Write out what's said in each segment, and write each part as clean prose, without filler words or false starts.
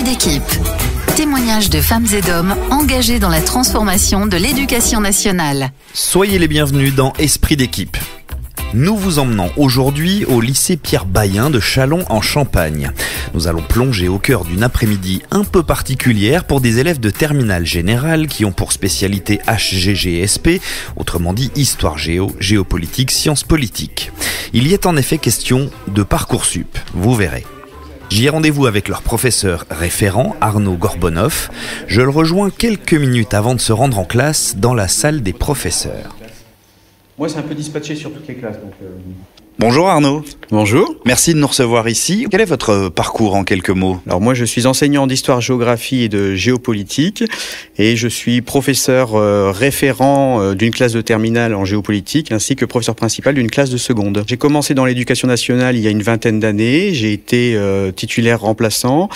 d'équipe. Témoignages de femmes et d'hommes engagés dans la transformation de l'éducation nationale. Soyez les bienvenus dans Esprit d'équipe. Nous vous emmenons aujourd'hui au lycée Pierre Bayen de Châlons en Champagne. Nous allons plonger au cœur d'une après-midi un peu particulière pour des élèves de terminale générale qui ont pour spécialité HGGSP, autrement dit Histoire Géo, Géopolitique, Sciences Politiques. Il y est en effet question de Parcoursup, vous verrez. J'y ai rendez-vous avec leur professeur référent, Arnaud Gorbonoff. Je le rejoins quelques minutes avant de se rendre en classe dans la salle des professeurs. Moi, c'est un peu dispatché sur toutes les classes. Bonjour Arnaud. Bonjour. Merci de nous recevoir ici. Quel est votre parcours en quelques mots ? Alors moi, je suis enseignant d'histoire-géographie et de géopolitique et je suis professeur référent d'une classe de terminale en géopolitique ainsi que professeur principal d'une classe de seconde. J'ai commencé dans l'éducation nationale il y a une vingtaine d'années. J'ai été titulaire remplaçant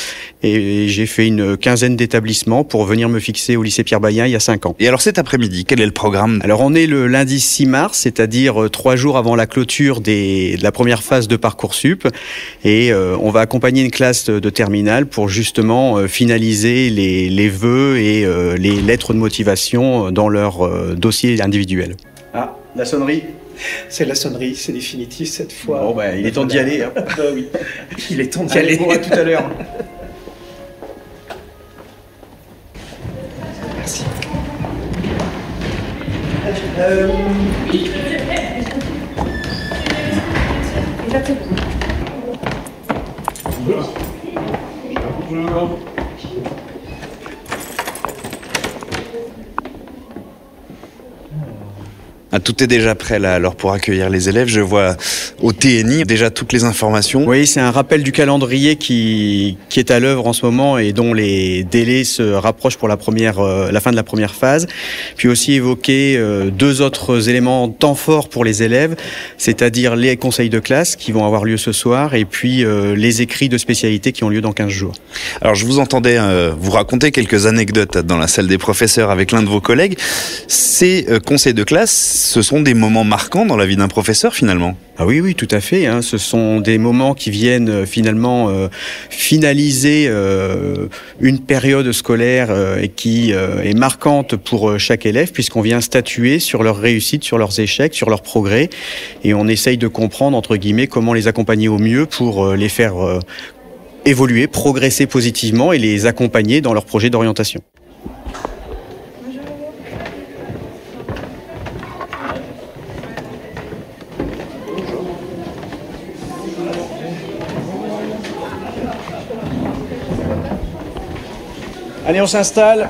et j'ai fait une quinzaine d'établissements pour venir me fixer au lycée Pierre Bayen il y a 5 ans. Et alors cet après-midi, quel est le programme ? Alors on est le lundi 6 mars, c'est-à-dire 3 jours avant la clôture de la première phase de Parcoursup et on va accompagner une classe de terminale pour justement finaliser les vœux et les lettres de motivation dans leur dossier individuel. Ah, la sonnerie. C'est la sonnerie, c'est définitif cette fois. Bon, il est temps d'y aller. Hein. Oui, il est temps d'y aller. Bon, à tout à l'heure. Merci. Tout est déjà prêt là alors pour accueillir les élèves. Je vois au TNI déjà toutes les informations. Oui, c'est un rappel du calendrier qui est à l'œuvre en ce moment et dont les délais se rapprochent pour la fin de la première phase. Puis aussi évoquer 2 autres éléments temps forts pour les élèves, c'est-à-dire les conseils de classe qui vont avoir lieu ce soir et puis les écrits de spécialité qui ont lieu dans 15 jours. Alors je vous entendais vous raconter quelques anecdotes dans la salle des professeurs avec l'un de vos collègues. Ces conseils de classe, ce sont des moments marquants dans la vie d'un professeur finalement. Ah oui, tout à fait. Hein. Ce sont des moments qui viennent finalement finaliser une période scolaire et qui est marquante pour chaque élève puisqu'on vient statuer sur leur réussite, sur leurs échecs, sur leurs progrès et on essaye de comprendre entre guillemets comment les accompagner au mieux pour les faire évoluer, progresser positivement et les accompagner dans leur projet d'orientation. Allez, on s'installe.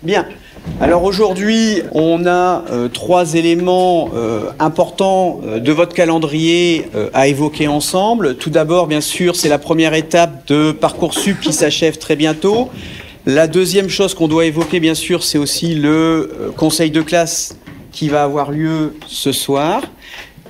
Bien. Alors aujourd'hui, on a 3 éléments importants de votre calendrier à évoquer ensemble. Tout d'abord, bien sûr, c'est la première étape de Parcoursup qui s'achève très bientôt. La deuxième chose qu'on doit évoquer, bien sûr, c'est aussi le conseil de classe qui va avoir lieu ce soir.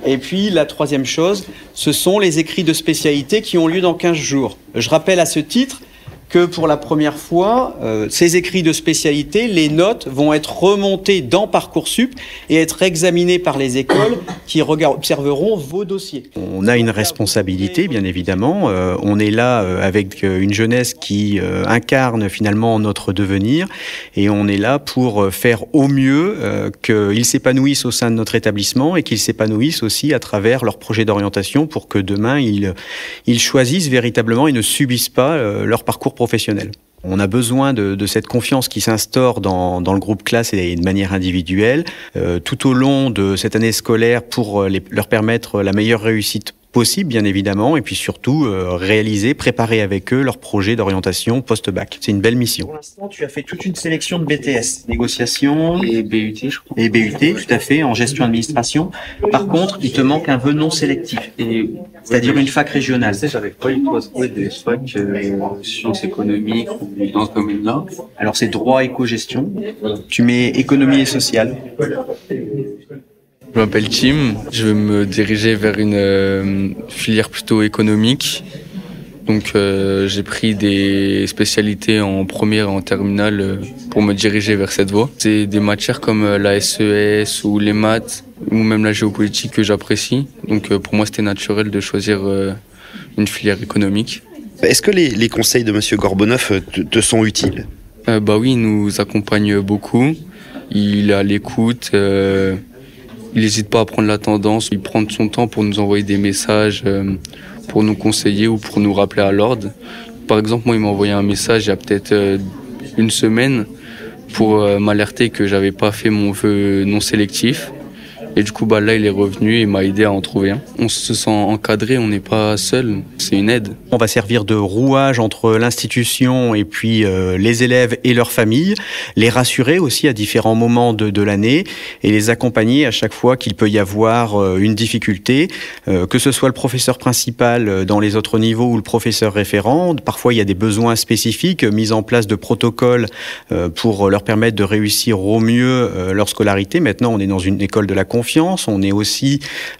Et puis, la troisième chose, ce sont les écrits de spécialité qui ont lieu dans 15 jours. Je rappelle à ce titre que pour la première fois, ces écrits de spécialité, les notes vont être remontées dans Parcoursup et être examinées par les écoles qui observeront vos dossiers. On a une responsabilité, bien évidemment. On est là avec une jeunesse qui incarne finalement notre devenir et on est là pour faire au mieux qu'ils s'épanouissent au sein de notre établissement et qu'ils s'épanouissent aussi à travers leur projet d'orientation pour que demain, ils choisissent véritablement et ne subissent pas leur parcours professionnel. On a besoin de cette confiance qui s'instaure dans le groupe classe et de manière individuelle tout au long de cette année scolaire pour leur permettre la meilleure réussite possible, bien évidemment, et puis surtout préparer avec eux leur projet d'orientation post-bac. C'est une belle mission. Pour l'instant, tu as fait toute une sélection de BTS, négociation et BUT, je crois. Et BUT, tout à fait, en gestion administration. Par contre, il te manque un vœu non sélectif, c'est-à-dire une fac régionale. Tu sais, j'avais pas eu le trouver des facs sciences économiques ou dans ce domaine-là. Alors, c'est droit éco-gestion. Tu mets économie et sociale. Je m'appelle Tim, je veux me diriger vers une filière plutôt économique. Donc j'ai pris des spécialités en première et en terminale pour me diriger vers cette voie. C'est des matières comme la SES ou les maths ou même la géopolitique que j'apprécie. Donc pour moi, c'était naturel de choisir une filière économique. Est-ce que les conseils de Monsieur Gorbonoff te sont utiles ? Bah oui, il nous accompagne beaucoup. Il est à l'écoute. Il n'hésite pas à prendre la tendance. Il prend son temps pour nous envoyer des messages, pour nous conseiller ou pour nous rappeler à l'ordre. Par exemple, moi, il m'a envoyé un message il y a peut-être une semaine pour m'alerter que j'avais pas fait mon vœu non sélectif. Et du coup, là, il est revenu et m'a aidé à en trouver un. On se sent encadré, on n'est pas seul, c'est une aide. On va servir de rouage entre l'institution et puis les élèves et leurs familles, les rassurer aussi à différents moments de l'année et les accompagner à chaque fois qu'il peut y avoir une difficulté, que ce soit le professeur principal dans les autres niveaux ou le professeur référent. Parfois, il y a des besoins spécifiques, mise en place de protocoles pour leur permettre de réussir au mieux leur scolarité. Maintenant, on est dans une école de la confiance. On est aussi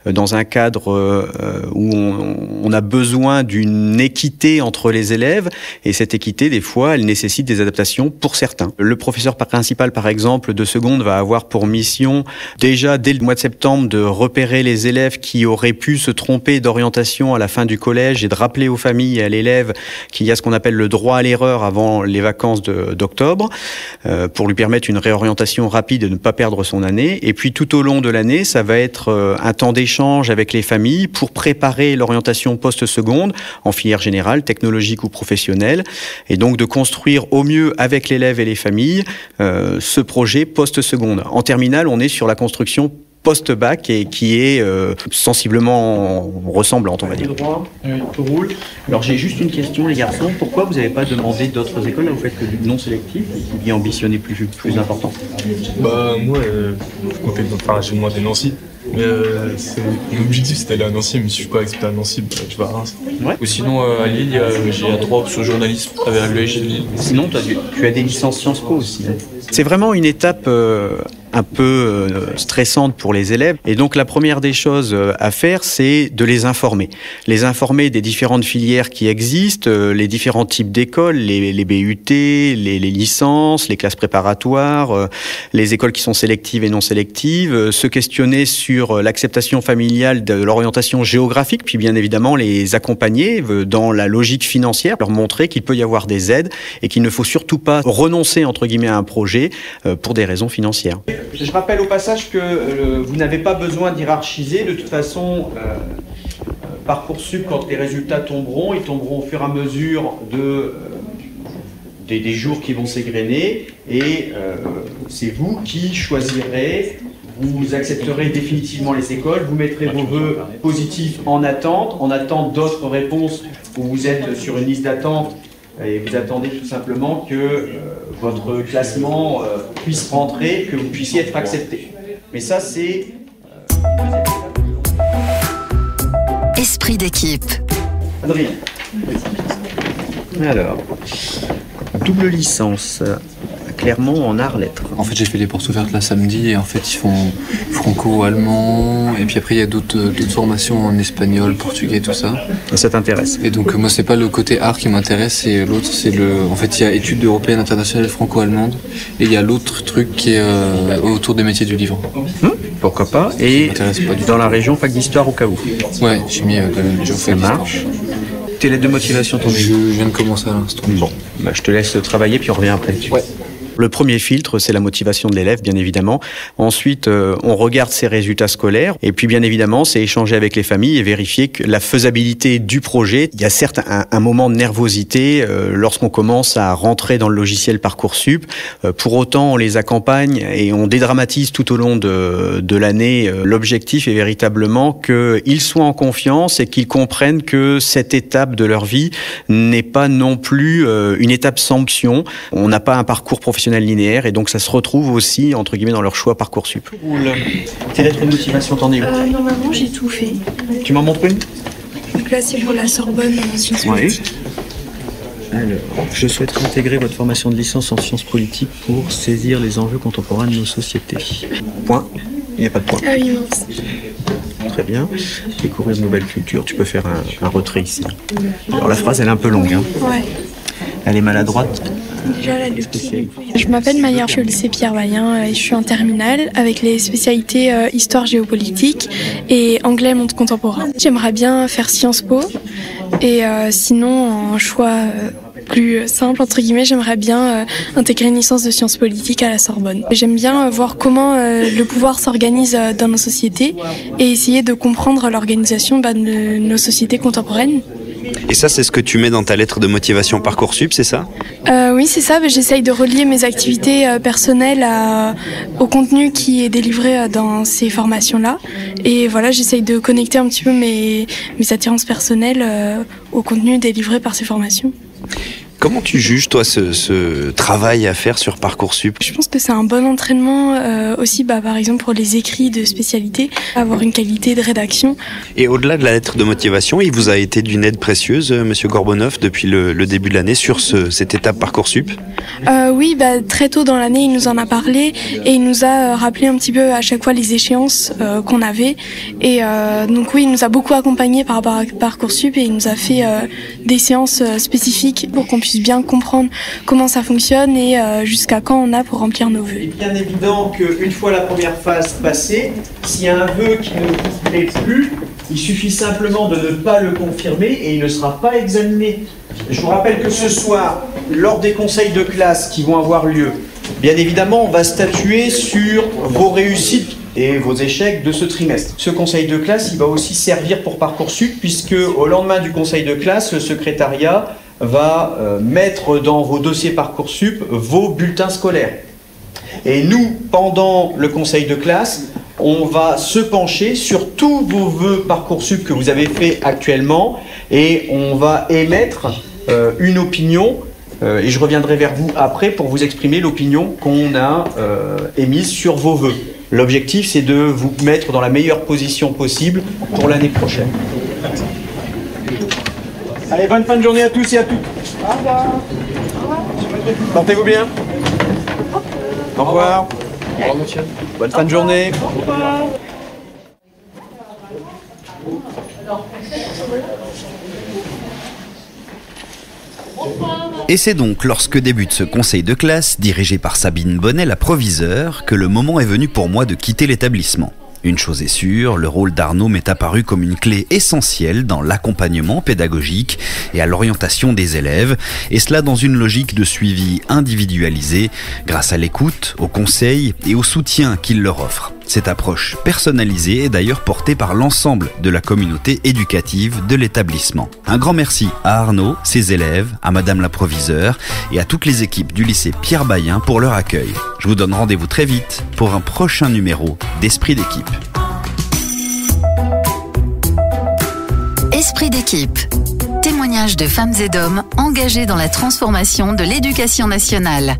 dans un cadre où on a besoin d'une équité entre les élèves et cette équité, des fois, elle nécessite des adaptations pour certains. Le professeur principal, par exemple, de seconde va avoir pour mission, déjà dès le mois de septembre, de repérer les élèves qui auraient pu se tromper d'orientation à la fin du collège et de rappeler aux familles et à l'élève qu'il y a ce qu'on appelle le droit à l'erreur avant les vacances d'octobre, pour lui permettre une réorientation rapide et de ne pas perdre son année. Et puis tout au long de l'année, ça va être un temps d'échange avec les familles pour préparer l'orientation post-seconde en filière générale, technologique ou professionnelle, et donc de construire au mieux avec l'élève et les familles ce projet post-seconde. En terminale, on est sur la construction post-bac et qui est sensiblement ressemblante, on va dire. Oui, tout roule. Alors j'ai juste une question, les garçons. Pourquoi vous n'avez pas demandé d'autres écoles? Là, vous faites que du non sélectif et vous vouliez ambitionner plus important. Moi, j'ai demandé Nancy. Mais mon objectif c'était d'aller à Nancy, mais si je suis pas accepté à Nancy, je vais à Reims. Ouais. Ou sinon à Lille, j'ai un droit option journalisme avec l'ESG de Lille. Sinon, tu as des licences Sciences Po aussi. C'est vraiment une étape un peu stressante pour les élèves. Et donc la première des choses à faire, c'est de les informer. Les informer des différentes filières qui existent, les différents types d'écoles, les BUT, les licences, les classes préparatoires, les écoles qui sont sélectives et non sélectives, se questionner sur l'acceptation familiale de l'orientation géographique, puis bien évidemment les accompagner dans la logique financière, leur montrer qu'il peut y avoir des aides et qu'il ne faut surtout pas renoncer entre guillemets à un projet pour des raisons financières. Je rappelle au passage que vous n'avez pas besoin d'hierarchiser. De toute façon, Parcoursup, quand les résultats tomberont, ils tomberont au fur et à mesure des jours qui vont s'égrener. Et c'est vous qui choisirez, vous accepterez définitivement les écoles, vous mettrez vos vœux positifs en attente d'autres réponses où vous êtes sur une liste d'attente. Et vous attendez tout simplement que votre classement puisse rentrer, que vous puissiez être accepté. Mais ça, c'est... Esprit d'équipe. Adrien. Alors, double licence, Clermont en arts-lettres. En fait, j'ai fait les portes ouvertes là samedi et en fait, ils font franco-allemand et puis après, il y a d'autres formations en espagnol, portugais, tout ça. Et ça t'intéresse? Et donc, moi, c'est pas le côté art qui m'intéresse, et l'autre, c'est en fait, il y a études européennes internationales franco-allemandes et il y a l'autre truc qui est autour des métiers du livre. Pourquoi pas? Et dans la région, fac d'histoire au cas où? Ouais, j'ai mis ça marche. Tes lettres de motivation, ton Je viens de commencer à l'instant. Bon, je te laisse travailler puis on revient après. Ouais. Le premier filtre, c'est la motivation de l'élève, bien évidemment. Ensuite, on regarde ses résultats scolaires. Et puis, bien évidemment, c'est échanger avec les familles et vérifier que la faisabilité du projet. Il y a certes un moment de nervosité lorsqu'on commence à rentrer dans le logiciel Parcoursup. Pour autant, on les accompagne et on dédramatise tout au long de l'année. L'objectif est véritablement qu'ils soient en confiance et qu'ils comprennent que cette étape de leur vie n'est pas non plus une étape sanction. On n'a pas un parcours professionnel linéaire et donc ça se retrouve aussi entre guillemets dans leur choix Parcoursup. Tes lettres de motivation, t'en es où? Normalement j'ai tout fait. Tu m'en montres une? Donc là c'est pour la Sorbonne en sciences politiques. Alors, je souhaiterais intégrer votre formation de licence en sciences politiques pour saisir les enjeux contemporains de nos sociétés. Point. Il n'y a pas de point. Ah oui, mince. Très bien. Découvrir de nouvelles cultures. Tu peux faire un retrait ici. Alors la phrase elle est un peu longue. Hein. Ouais. Elle est maladroite. Déjà la leçon. Je m'appelle Maillard, je suis au lycée Pierre Bayen et je suis en terminale avec les spécialités histoire géopolitique et anglais monde contemporain. J'aimerais bien faire Sciences Po et sinon en choix plus simple entre guillemets, j'aimerais bien intégrer une licence de sciences politiques à la Sorbonne. J'aime bien voir comment le pouvoir s'organise dans nos sociétés et essayer de comprendre l'organisation de nos sociétés contemporaines. Et ça, c'est ce que tu mets dans ta lettre de motivation Parcoursup, c'est ça ? Oui, c'est ça. J'essaye de relier mes activités personnelles au contenu qui est délivré dans ces formations-là. Et voilà, j'essaye de connecter un petit peu mes attirances personnelles au contenu délivré par ces formations. Comment tu juges, toi, ce travail à faire sur Parcoursup ? Je pense que c'est un bon entraînement aussi, par exemple, pour les écrits de spécialité, avoir une qualité de rédaction. Et au-delà de la lettre de motivation, il vous a été d'une aide précieuse, Monsieur Gorbonov, depuis le début de l'année, sur cette étape Parcoursup ? Oui, très tôt dans l'année, il nous en a parlé et il nous a rappelé un petit peu à chaque fois les échéances qu'on avait. Et donc oui, il nous a beaucoup accompagnés par rapport à Parcoursup et il nous a fait des séances spécifiques pour qu'on puisse bien comprendre comment ça fonctionne et jusqu'à quand on a pour remplir nos vœux. Il est bien évident qu'une fois la première phase passée, s'il y a un vœu qui ne vous plaît plus, il suffit simplement de ne pas le confirmer et il ne sera pas examiné. Je vous rappelle que ce soir, lors des conseils de classe qui vont avoir lieu, bien évidemment, on va statuer sur vos réussites et vos échecs de ce trimestre. Ce conseil de classe, il va aussi servir pour Parcoursup puisque au lendemain du conseil de classe, le secrétariat va mettre dans vos dossiers Parcoursup vos bulletins scolaires. Et nous, pendant le conseil de classe, on va se pencher sur tous vos vœux Parcoursup que vous avez fait actuellement et on va émettre une opinion et je reviendrai vers vous après pour vous exprimer l'opinion qu'on a émise sur vos vœux. L'objectif, c'est de vous mettre dans la meilleure position possible pour l'année prochaine. Allez, bonne fin de journée à tous et à toutes. Au revoir. Portez-vous bien. Au revoir. Au revoir, monsieur. Bonne fin de journée. Au revoir. Et c'est donc lorsque débute ce conseil de classe, dirigé par Sabine Bonnet, la proviseure, que le moment est venu pour moi de quitter l'établissement. Une chose est sûre, le rôle d'Arnaud m'est apparu comme une clé essentielle dans l'accompagnement pédagogique et à l'orientation des élèves, et cela dans une logique de suivi individualisé, grâce à l'écoute, aux conseils et au soutien qu'il leur offre. Cette approche personnalisée est d'ailleurs portée par l'ensemble de la communauté éducative de l'établissement. Un grand merci à Arnaud, ses élèves, à Madame la proviseure et à toutes les équipes du lycée Pierre Bayen pour leur accueil. Je vous donne rendez-vous très vite pour un prochain numéro d'Esprit d'équipe. Esprit d'équipe. Témoignages de femmes et d'hommes engagés dans la transformation de l'éducation nationale.